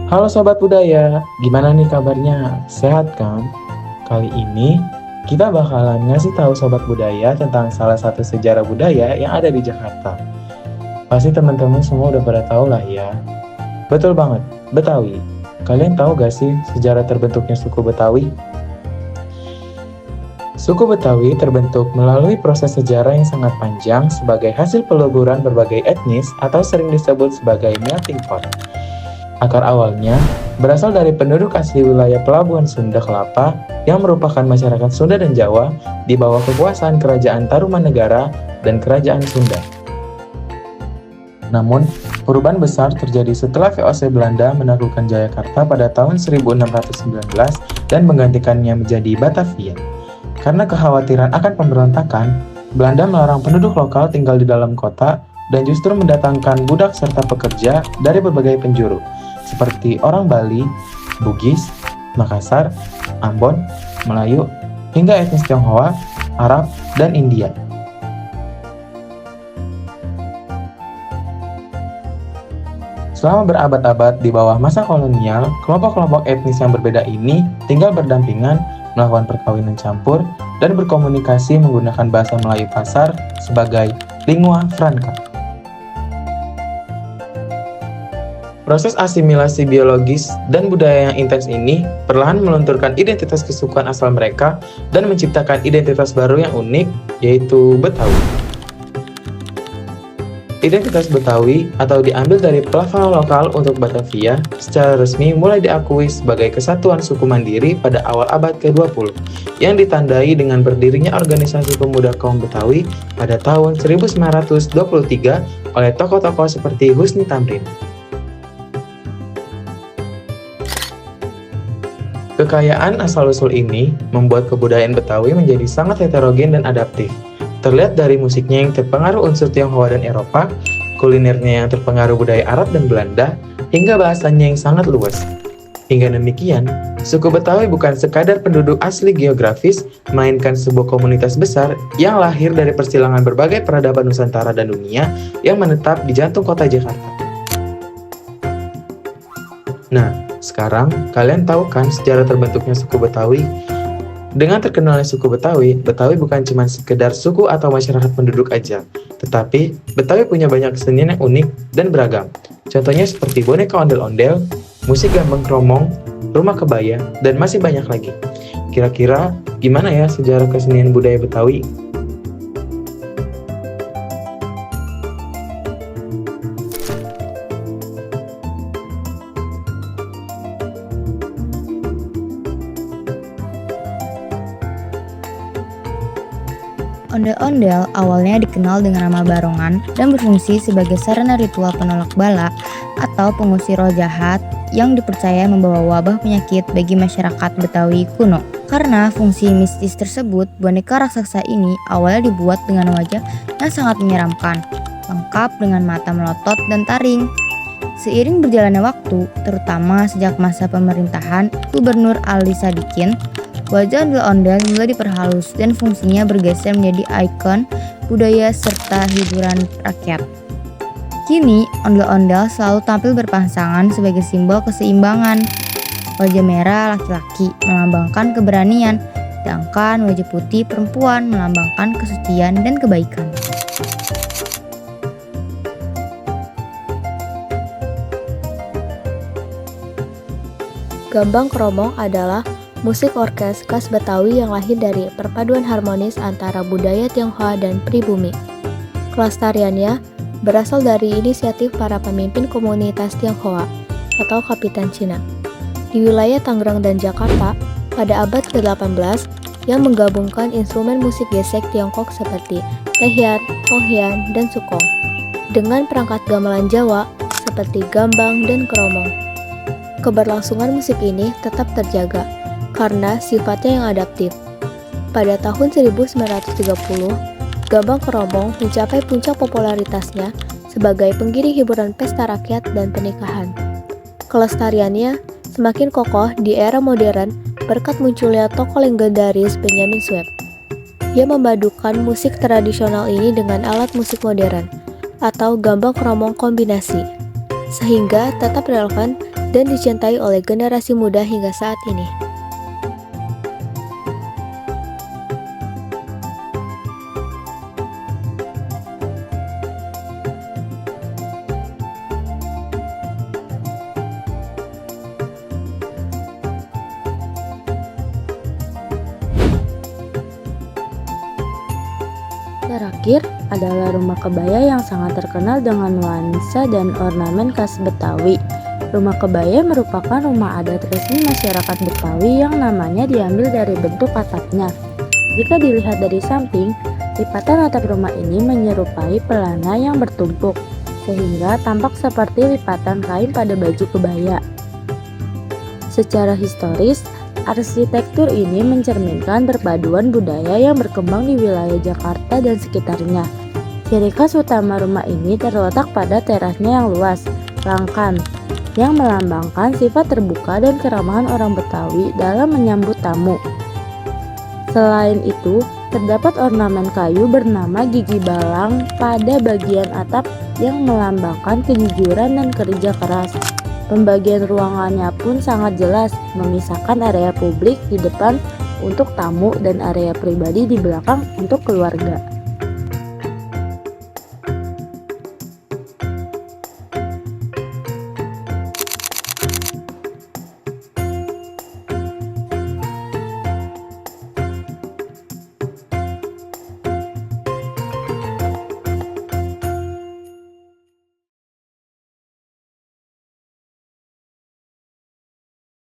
Halo Sobat Budaya, gimana nih kabarnya? Sehat kan? Kali ini kita bakalan ngasih tahu Sobat Budaya tentang salah satu sejarah budaya yang ada di Jakarta. Pasti teman-teman semua udah pada tahu lah ya. Betul banget, Betawi. Kalian tahu gak sih sejarah terbentuknya suku Betawi? Suku Betawi terbentuk melalui proses sejarah yang sangat panjang sebagai hasil peleburan berbagai etnis atau sering disebut sebagai melting pot. Akar awalnya berasal dari penduduk asli wilayah Pelabuhan Sunda Kelapa yang merupakan masyarakat Sunda dan Jawa di bawah kekuasaan Kerajaan Tarumanegara dan Kerajaan Sunda. Namun, perubahan besar terjadi setelah VOC Belanda menaklukkan Jayakarta pada tahun 1619 dan menggantikannya menjadi Batavia. Karena kekhawatiran akan pemberontakan, Belanda melarang penduduk lokal tinggal di dalam kota dan justru mendatangkan budak serta pekerja dari berbagai penjuru, seperti orang Bali, Bugis, Makassar, Ambon, Melayu, hingga etnis Tionghoa, Arab, dan India. Selama berabad-abad di bawah masa kolonial, kelompok-kelompok etnis yang berbeda ini tinggal berdampingan, melakukan perkawinan campur, dan berkomunikasi menggunakan bahasa Melayu pasar sebagai lingua franca. Proses asimilasi biologis dan budaya yang intens ini perlahan melunturkan identitas kesukuan asal mereka dan menciptakan identitas baru yang unik, yaitu Betawi. Identitas Betawi atau diambil dari pelafalan lokal untuk Batavia secara resmi mulai diakui sebagai kesatuan suku mandiri pada awal abad ke-20 yang ditandai dengan berdirinya organisasi pemuda kaum Betawi pada tahun 1923 oleh tokoh-tokoh seperti Husni Tamrin. Kekayaan asal-usul ini membuat kebudayaan Betawi menjadi sangat heterogen dan adaptif. Terlihat dari musiknya yang terpengaruh unsur Tionghoa dan Eropa, kulinernya yang terpengaruh budaya Arab dan Belanda, hingga bahasanya yang sangat luas. Hingga demikian, suku Betawi bukan sekadar penduduk asli geografis, melainkan sebuah komunitas besar yang lahir dari persilangan berbagai peradaban Nusantara dan dunia yang menetap di jantung kota Jakarta. Nah, sekarang kalian tahu kan sejarah terbentuknya suku Betawi? Dengan terkenalnya suku Betawi, Betawi bukan cuma sekedar suku atau masyarakat penduduk aja, tetapi Betawi punya banyak kesenian yang unik dan beragam. Contohnya seperti boneka ondel-ondel, musik gambang kromong, rumah kebaya, dan masih banyak lagi. Kira-kira gimana ya sejarah kesenian budaya Betawi? Ondel-ondel awalnya dikenal dengan nama barongan dan berfungsi sebagai sarana ritual penolak bala atau pengusir roh jahat yang dipercaya membawa wabah penyakit bagi masyarakat Betawi kuno. Karena fungsi mistis tersebut, boneka raksasa ini awalnya dibuat dengan wajah yang sangat menyeramkan, lengkap dengan mata melotot dan taring. Seiring berjalannya waktu, terutama sejak masa pemerintahan Gubernur Ali Sadikin, wajah ondel-ondel mulai diperhalus dan fungsinya bergeser menjadi ikon budaya serta hiburan rakyat. Kini, ondel-ondel selalu tampil berpasangan sebagai simbol keseimbangan. Wajah merah laki-laki melambangkan keberanian, sedangkan wajah putih perempuan melambangkan kesucian dan kebaikan. Gambang kromong adalah musik orkes khas Betawi yang lahir dari perpaduan harmonis antara budaya Tionghoa dan pribumi. Kelestariannya berasal dari inisiatif para pemimpin komunitas Tionghoa atau Kapitan Cina di wilayah Tangerang dan Jakarta pada abad ke-18 yang menggabungkan instrumen musik gesek Tiongkok seperti tehian, konghian, dan sukong dengan perangkat gamelan Jawa seperti gambang dan kromong. Keberlangsungan musik ini tetap terjaga karena sifatnya yang adaptif. Pada tahun 1930, gambang kromong mencapai puncak popularitasnya sebagai pengiring hiburan pesta rakyat dan pernikahan. Kelestariannya semakin kokoh di era modern berkat munculnya tokoh legendaris Benyamin Sueb. Ia memadukan musik tradisional ini dengan alat musik modern atau gambang kromong kombinasi, sehingga tetap relevan dan dicintai oleh generasi muda hingga saat ini. Terakhir adalah rumah kebaya yang sangat terkenal dengan nuansa dan ornamen khas Betawi. Rumah kebaya merupakan rumah adat resmi masyarakat Betawi yang namanya diambil dari bentuk atapnya. Jika dilihat dari samping, lipatan atap rumah ini menyerupai pelana yang bertumpuk, sehingga tampak seperti lipatan kain pada baju kebaya. Secara historis, arsitektur ini mencerminkan perpaduan budaya yang berkembang di wilayah Jakarta dan sekitarnya. Ciri khas utama rumah ini terletak pada terasnya yang luas, langkan, yang melambangkan sifat terbuka dan keramahan orang Betawi dalam menyambut tamu. Selain itu, terdapat ornamen kayu bernama gigi balang pada bagian atap yang melambangkan kejujuran dan kerja keras. Pembagian ruangannya pun sangat jelas, memisahkan area publik di depan untuk tamu dan area pribadi di belakang untuk keluarga.